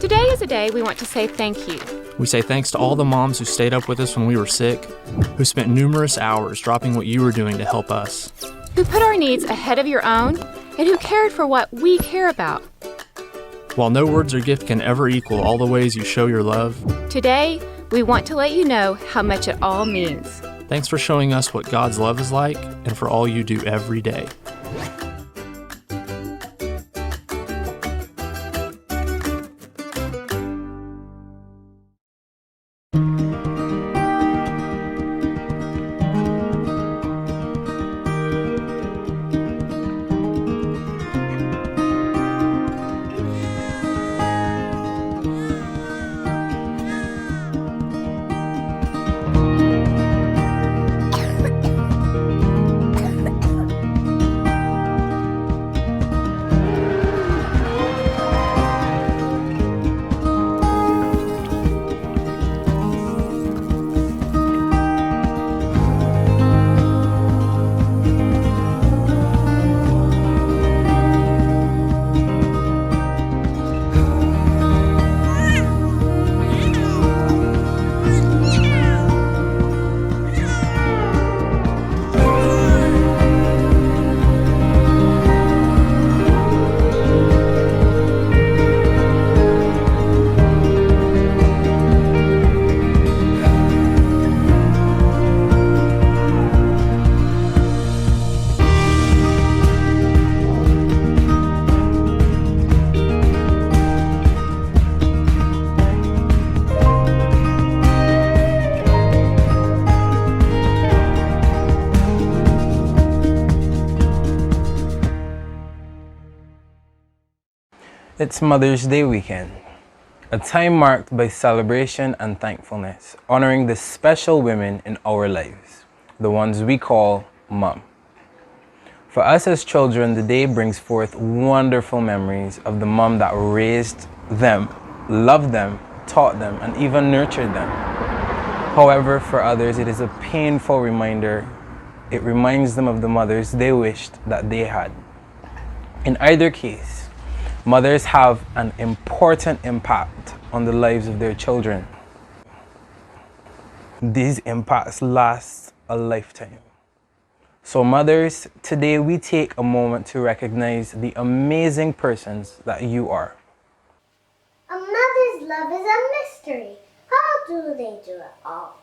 Today is a day we want to say thank you. We say thanks to all the moms who stayed up with us when we were sick, who spent numerous hours dropping what you were doing to help us, Who put our needs ahead of your own, and who cared for what we care about. While no words or gift can ever equal all the ways you show your love, Today, we want to let you know how much it all means. thanks for showing us what God's love is like and for all you do every day. It's Mother's Day weekend, a time marked by celebration and thankfulness, honoring the special women in our lives, the ones we call Mom. For us as children, the day brings forth wonderful memories of the mom that raised them, loved them, taught them, and even nurtured them. However, for others, it is a painful reminder. It reminds them of the mothers they wished that they had. In either case, mothers have an important impact on the lives of their children. These impacts last a lifetime. So mothers, today we take a moment to recognize the amazing persons that you are. A mother's love is a mystery. How do they do it all?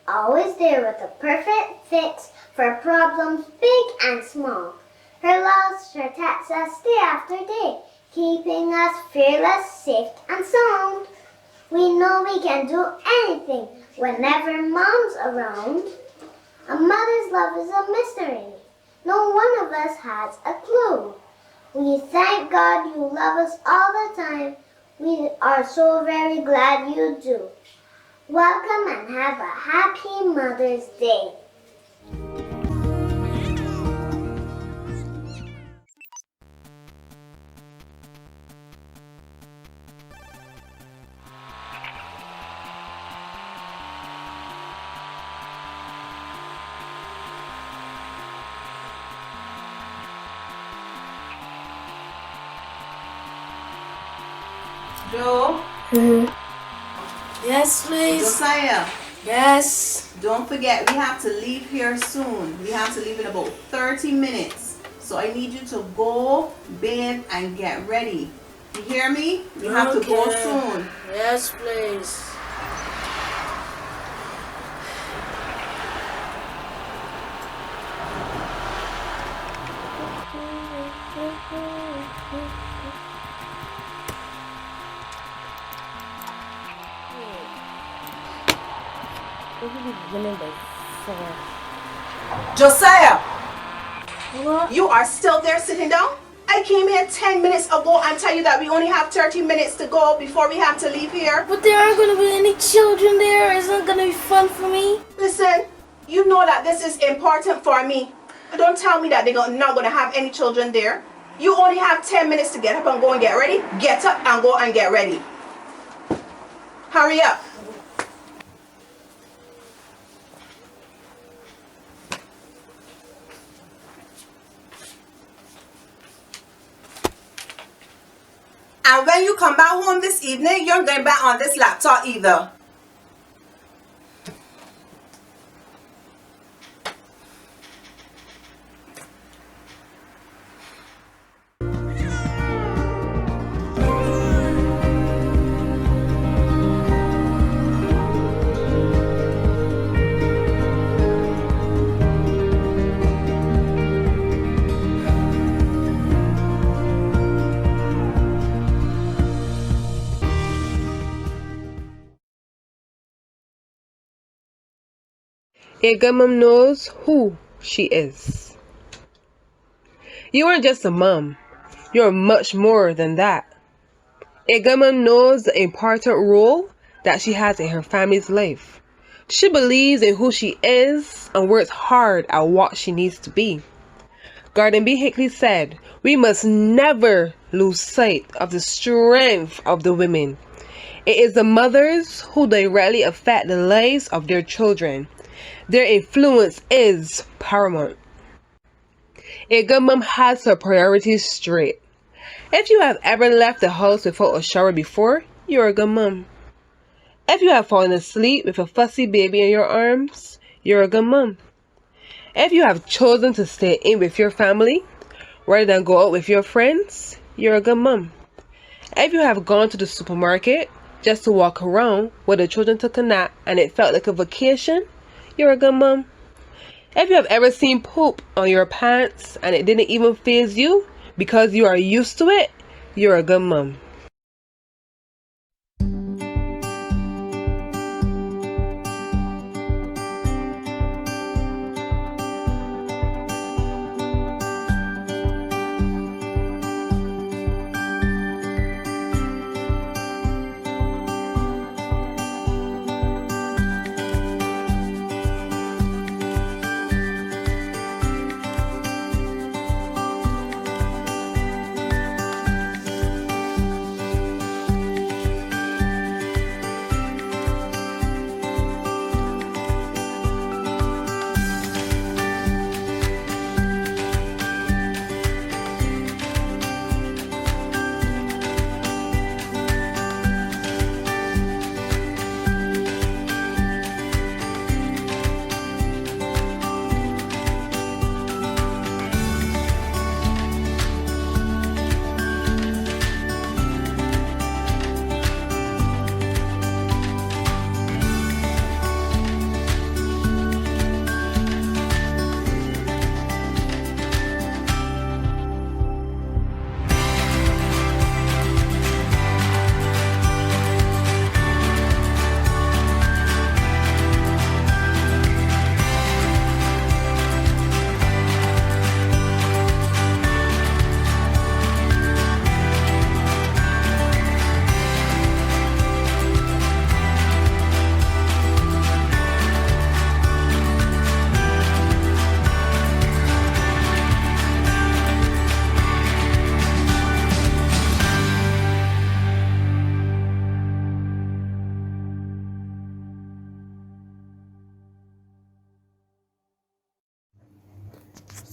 Always there with a perfect fix for problems big and small. Her love protects us day after day, keeping us fearless, safe, and sound. We know we can do anything whenever Mom's around. A mother's love is a mystery. No one of us has a clue. We thank God you love us all the time. We are so very glad you do. Welcome and have a happy Mother's Day. Joe? Yes, please. Josiah, Yes. don't forget we have to leave here soon. We have to leave in about 30 minutes. So I need you to go, bathe, and get ready. You hear me? We have to go Okay. soon. Yes, please. Josiah, What? you are still there sitting down? I came here 10 minutes ago and tell you that we only have 30 minutes to go before we have to leave here. But there aren't gonna be any children there. Isn't it gonna be fun for me? Listen, you know that this is important for me. Don't tell me that they're not going to have any children there. You only have 10 minutes to get up and go and get ready. Get up and go and get ready. Hurry up. And when you come back home this evening, you're going back on this laptop either. A good mom knows who she is. You aren't just a mom. You're much more than that. A good mom knows the important role that she has in her family's life. She believes in who she is and works hard at what she needs to be. Gordon B. Hinckley said, "We must never lose sight of the strength of the women. It is the mothers who directly affect the lives of their children. Their influence is paramount." A good mom has her priorities straight. If you have ever left the house without a shower before, you're a good mom. If you have fallen asleep with a fussy baby in your arms, you're a good mom. If you have chosen to stay in with your family rather than go out with your friends, you're a good mom. If you have gone to the supermarket just to walk around while the children took a nap and it felt like a vacation, you're a good mom. If you have ever seen poop on your pants and it didn't even faze you because you are used to it, you're a good mom.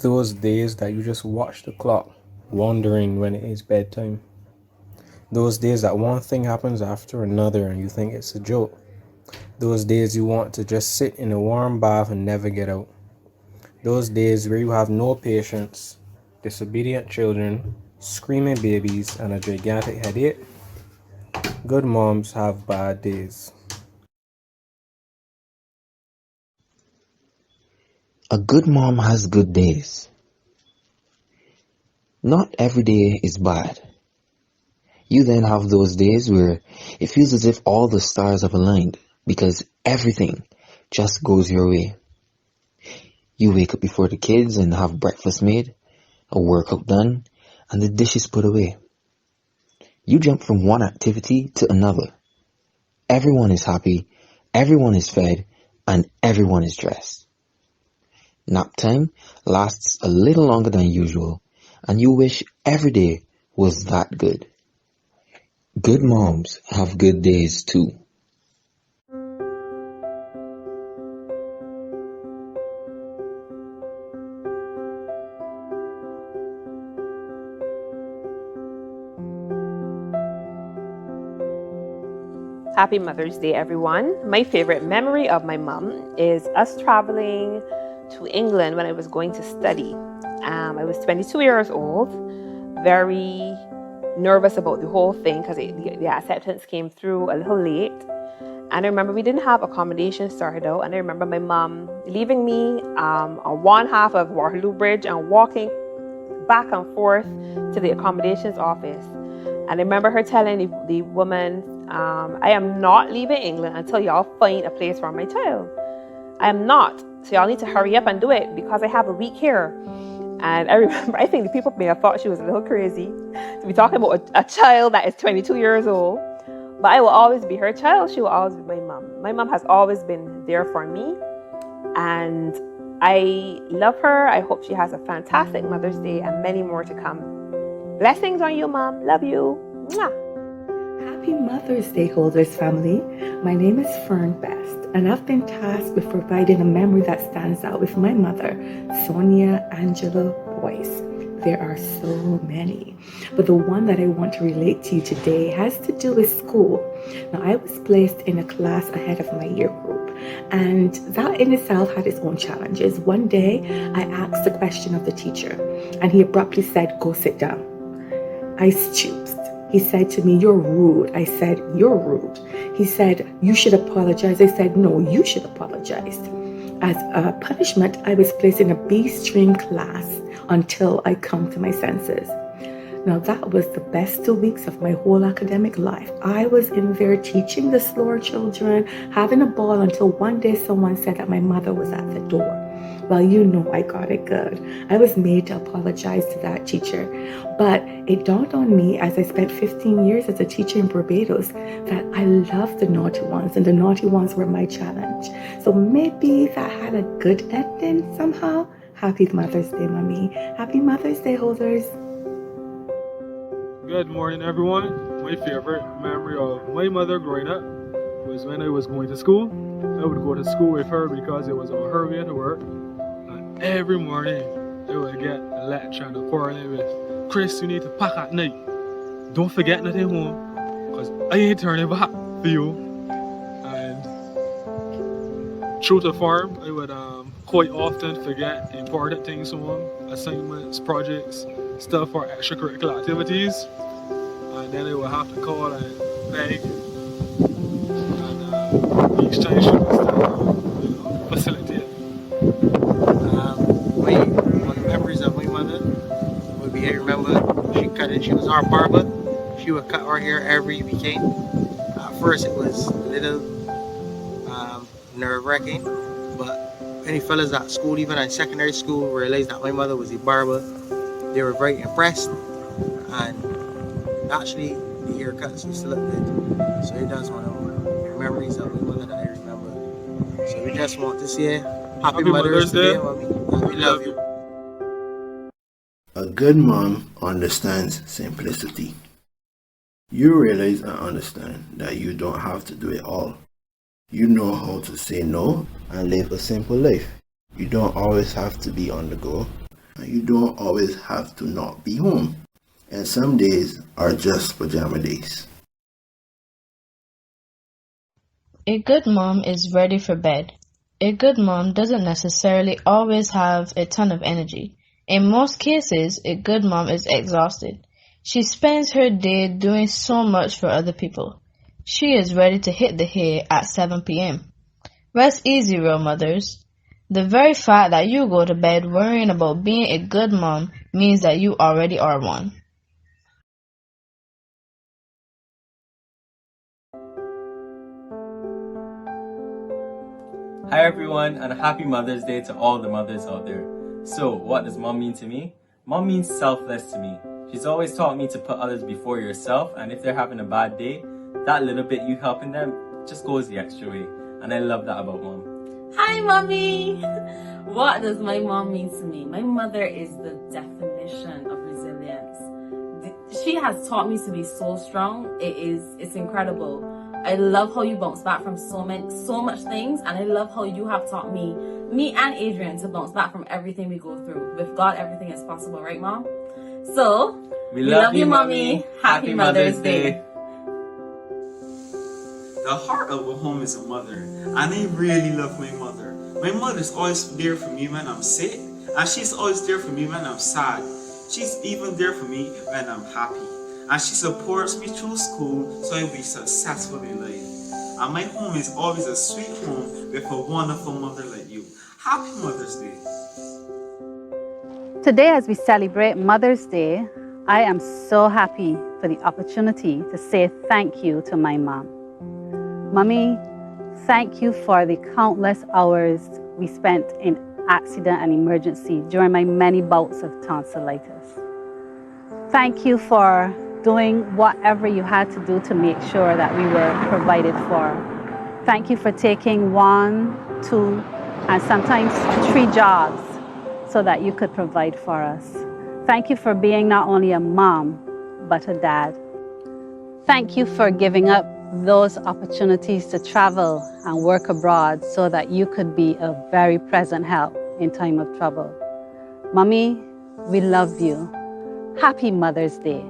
Those days that you just watch the clock, wondering when it is bedtime. Those days that one thing happens after another and you think it's a joke. Those days you want to just sit in a warm bath and never get out. Those days where you have no patience, disobedient children, screaming babies, and a gigantic headache. Good moms have bad days. A good mom has good days. Not every day is bad. You then have those days where it feels as if all the stars have aligned because everything just goes your way. You wake up before the kids and have breakfast made, a workout done, and the dishes put away. You jump from one activity to another. Everyone is happy, everyone is fed, and everyone is dressed. Nap time lasts a little longer than usual, and you wish every day was that good. Good moms have good days too. Happy Mother's Day, everyone. My favorite memory of my mom is us traveling to England when I was going to study. I was 22 years old, very nervous about the whole thing because the acceptance came through a little late. And I remember we didn't have accommodation started out. And I remember my mom leaving me on one half of Waterloo Bridge and walking back and forth to the accommodations office. And I remember her telling the woman, I am not leaving England until y'all find a place for my child. I am not. So y'all need to hurry up and do it because I have a week here. And I remember, I think the people may have thought she was a little crazy to be talking about a child that is 22 years old. But I will always be her child. She will always be my mom. My mom has always been there for me. And I love her. I hope she has a fantastic Mother's Day and many more to come. Blessings on you, Mom. Love you. Mwah. Happy Mother's Day, Holders family. My name is Fern Best, and I've been tasked with providing a memory that stands out with my mother, Sonia Angela Boyce. There are so many, but the one that I want to relate to you today has to do with school. Now, I was placed in a class ahead of my year group, and that in itself had its own challenges. One day, I asked a question of the teacher, and he abruptly said, "Go sit down." I stooped. He said to me, "You're rude." I said, "You're rude." He said, "You should apologize." I said, "No, you should apologize." As a punishment, I was placed in a B-string class until I come to my senses. Now, that was the best 2 weeks of my whole academic life. I was in there teaching the slower children, having a ball until one day someone said that my mother was at the door. Well, you know I got it good. I was made to apologize to that teacher. But it dawned on me as I spent 15 years as a teacher in Barbados that I loved the naughty ones, and the naughty ones were my challenge. So maybe that had a good ending somehow. Happy Mother's Day, Mommy. Happy Mother's Day, Holders. Good morning, everyone. My favorite memory of my mother growing up was when I was going to school. I would go to school with her because it was on her way to work. And every morning, I would get a lecture and a quarrel with, "Chris, you need to pack at night. Don't forget nothing home, because I ain't turning back for you." And through the farm, I would quite often forget important things home, assignments, projects, stuff for extracurricular activities. And then I would have to call and beg. And each time she was to facilitate. One of the memories of my mother would be, I remember she was our barber. She would cut our hair every weekend. At first it was a little nerve-wracking, but any fellas at school, even in secondary school, realized that my mother was a barber. They were very impressed, and actually the haircuts used to look good. So it does one of the memories of my mother that I remember. So we just want to say Happy Mother's Day, Mommy. We love you. A good mom understands simplicity. You realize and understand that you don't have to do it all. You know how to say no and live a simple life. You don't always have to be on the go, and you don't always have to not be home. And some days are just pajama days. A good mom is ready for bed. A good mom doesn't necessarily always have a ton of energy. In most cases, a good mom is exhausted. She spends her day doing so much for other people. She is ready to hit the hay at 7 p.m. Rest easy, real mothers. The very fact that you go to bed worrying about being a good mom means that you already are one. Hi everyone, and happy Mother's Day to all the mothers out there. So, what does mom mean to me? Mom means selfless to me. She's always taught me to put others before yourself, and if they're having a bad day, that little bit you helping them just goes the extra way. And I love that about mom. Hi, Mommy! What does my mom mean to me? My mother is the definition of resilience. She has taught me to be so strong. It's incredible. I love how you bounce back from so much things, and I love how you have taught me and Adrian, to bounce back from everything we go through. With God, everything is possible, right, Mom? So, we love you, Mommy. Happy Mother's Day. The heart of a home is a mother, and I really love my mother. My mother's always there for me when I'm sick, and she's always there for me when I'm sad. She's even there for me when I'm happy, and she supports me through school so I'll be successful in life. And my home is always a sweet home with a wonderful mother like you. Happy Mother's Day. Today, as we celebrate Mother's Day, I am so happy for the opportunity to say thank you to my mom. Mommy, thank you for the countless hours we spent in accident and emergency during my many bouts of tonsillitis. Thank you for doing whatever you had to do to make sure that we were provided for. Thank you for taking 1, 2, and sometimes 3 jobs so that you could provide for us. Thank you for being not only a mom, but a dad. Thank you for giving up those opportunities to travel and work abroad so that you could be a very present help in time of trouble. Mommy, we love you. Happy Mother's Day.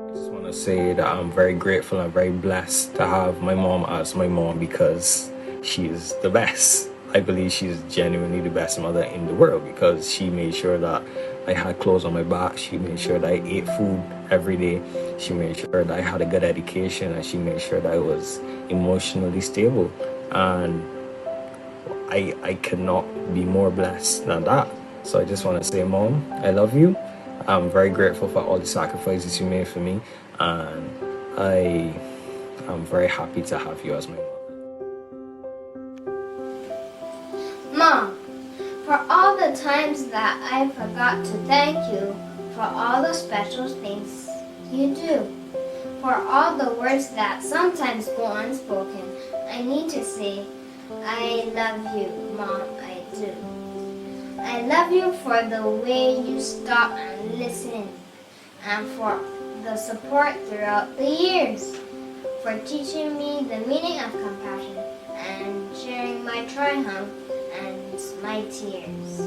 I just want to say that I'm very grateful and very blessed to have my mom as my mom because she is the best. I believe she's genuinely the best mother in the world because she made sure that I had clothes on my back. She made sure that I ate food every day. She made sure that I had a good education, and she made sure that I was emotionally stable. And I cannot be more blessed than that. So I just want to say, Mom, I love you. I'm very grateful for all the sacrifices you made for me. And I'm very happy to have you as my mom. Mom, for all the times that I forgot to thank you for all the special things you do, for all the words that sometimes go unspoken, I need to say, I love you, Mom, I do. I love you for the way you stop and listen, and for the support throughout the years, for teaching me the meaning of compassion and sharing my triumph and my tears.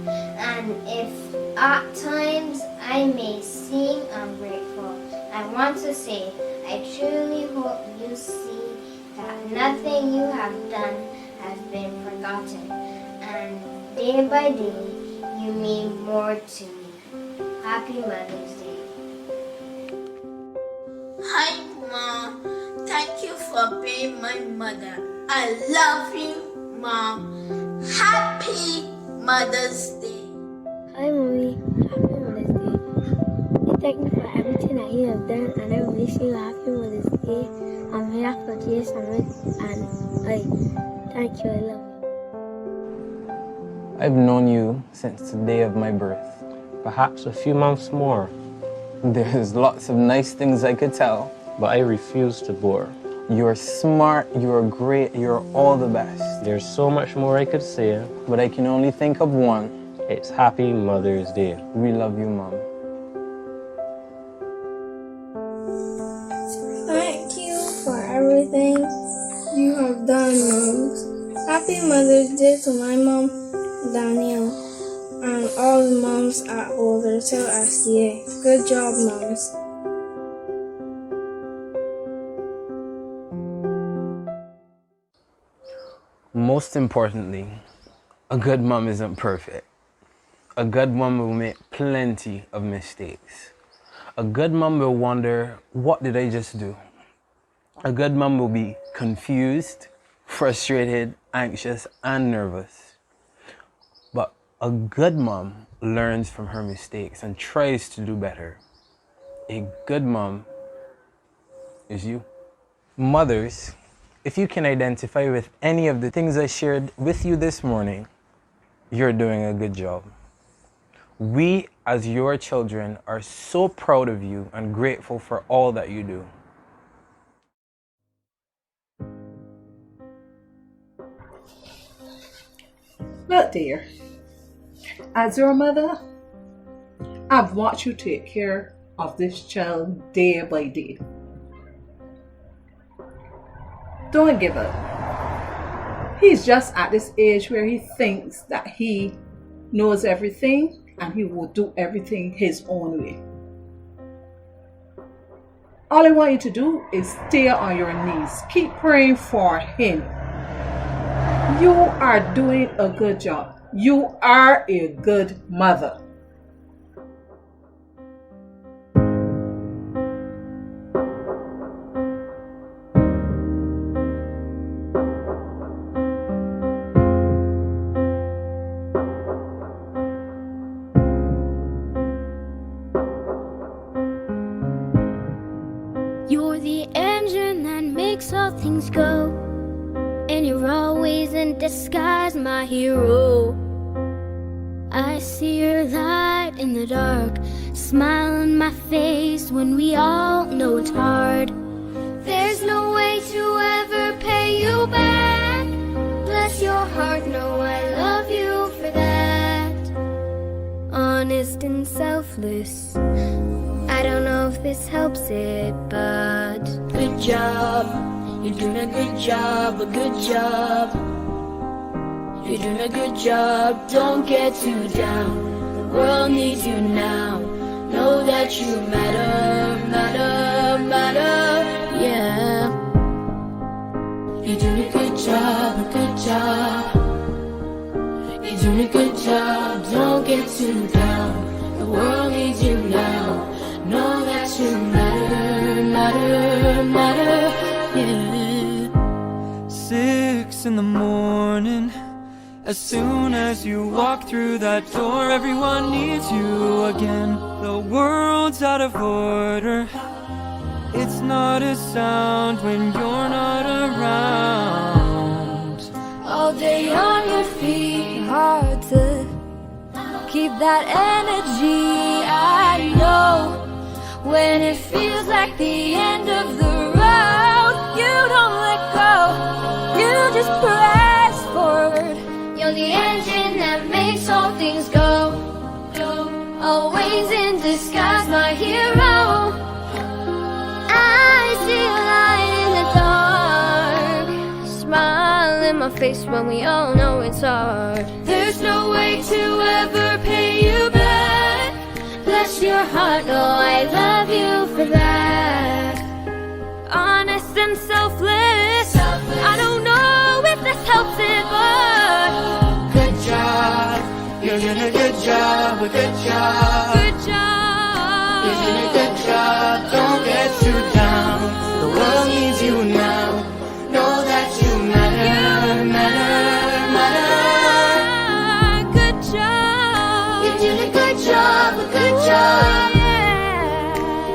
And if at times I may seem ungrateful, I want to say I truly hope you see that nothing you have done has been forgotten, and day by day you mean more to me. Happy Mother's Day. Hi, Mom. Thank you for being my mother. I love you, Mom. Happy Mother's Day. Hi, Mommy. Happy Mother's Day. I thank you for everything that you have done, and I wish you a happy Mother's Day. I'm here for Jesus and I thank you. I love you. I've known you since the day of my birth. Perhaps a few months more. There's lots of nice things I could tell. But I refuse to bore. You're smart, you're great, you're all the best. There's so much more I could say. But I can only think of one. It's Happy Mother's Day. We love you, Mom. Thank you for everything you have done, Moms. Happy Mother's Day to my mom, Danielle, and all the moms at Hotel SDA. Good job, Moms. Most importantly, a good mom isn't perfect. A good mom will make plenty of mistakes. A good mom will wonder, what did I just do? A good mom will be confused, frustrated, anxious, and nervous. But a good mom learns from her mistakes and tries to do better. A good mom is you. Mothers, if you can identify with any of the things I shared with you this morning, you're doing a good job. We, as your children, are so proud of you and grateful for all that you do. Look, dear, as your mother, I've watched you take care of this child day by day. Don't give up. He's just at this age where he thinks that he knows everything and he will do everything his own way. All I want you to do is stay on your knees. Keep praying for him. You are doing a good job. You are a good mother. You're the engine that makes all things go, and you're always in disguise, my hero. I see your light in the dark, smile on my face when we all know it's hard. There's no way to ever pay you back. Bless your heart, know I love you for that. Honest and selfless, I don't know if this helps it, but good job. You're doing a good job, a good job. You're doing a good job, don't get too down. The world needs you now. Know that you matter, matter, matter, yeah. You're doing a good job, a good job. You're doing a good job, don't get too down. The world needs you now. Know that you matter, matter, matter, yeah. 6 in the morning, as soon as you walk through that door, everyone needs you again. The world's out of order. It's not a sound when you're not around. All day on your feet, hard to keep that energy. I know when it feels like the end of the road, you don't let go, you just press forward. You're the engine that makes all things go, always in disguise, my hero. I see a light in the dark, smile in my face when we all know it's hard. There's no way to ever pay you back. Bless your heart, oh I love you for that. Honest and selfless, I don't know if this helps it, but Good job, you're doing a good job, a good job. good job. You're doing a good job, don't get too down. The world needs you now. Know that you matter, matter, matter. Good job. You're doing a good job, a good job.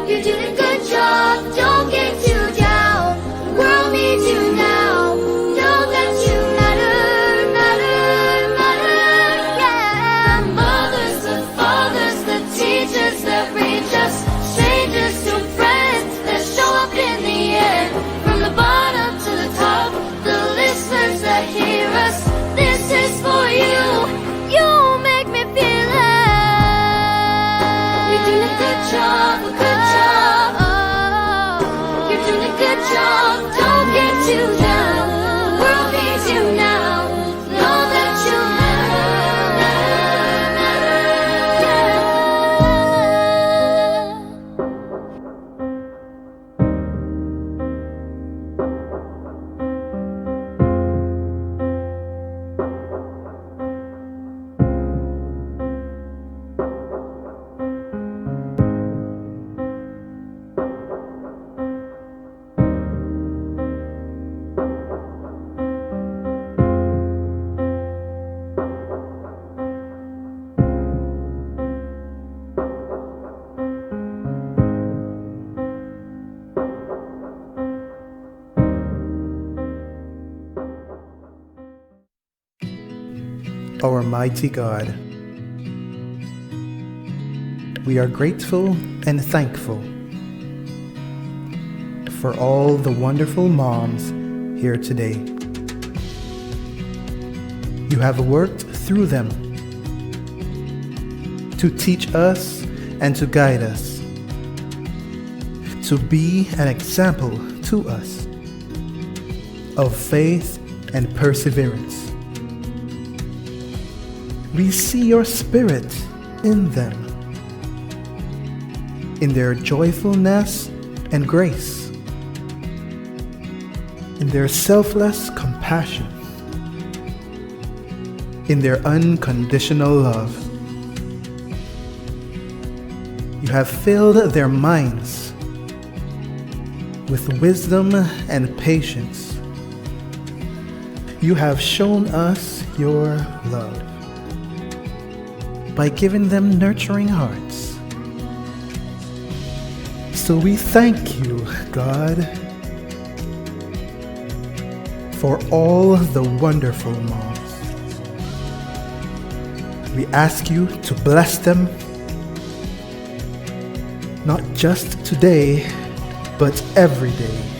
You're doing a good job, don't get too down. The world needs you now. Know that you matter, matter, matter, yeah. The mothers, the fathers, the teachers that reach us, strangers to friends that show up in the air. From the bottom to the top, the listeners that hear us, this is for you. You make me feel it. You're doing a good job, a good job. You're doing a good job, don't get too down. The world needs you now. Know that you matter, matter, Our mighty God, we are grateful and thankful for all the wonderful moms here today. You have worked through them to teach us and to guide us, to be an example to us of faith and perseverance. We see your spirit in them, in their joyfulness and grace, in their selfless compassion, in their unconditional love. You have filled their minds with wisdom and patience. You have shown us your love by giving them nurturing hearts. So we thank you, God, for all the wonderful moms. We ask you to bless them, not just today, but every day.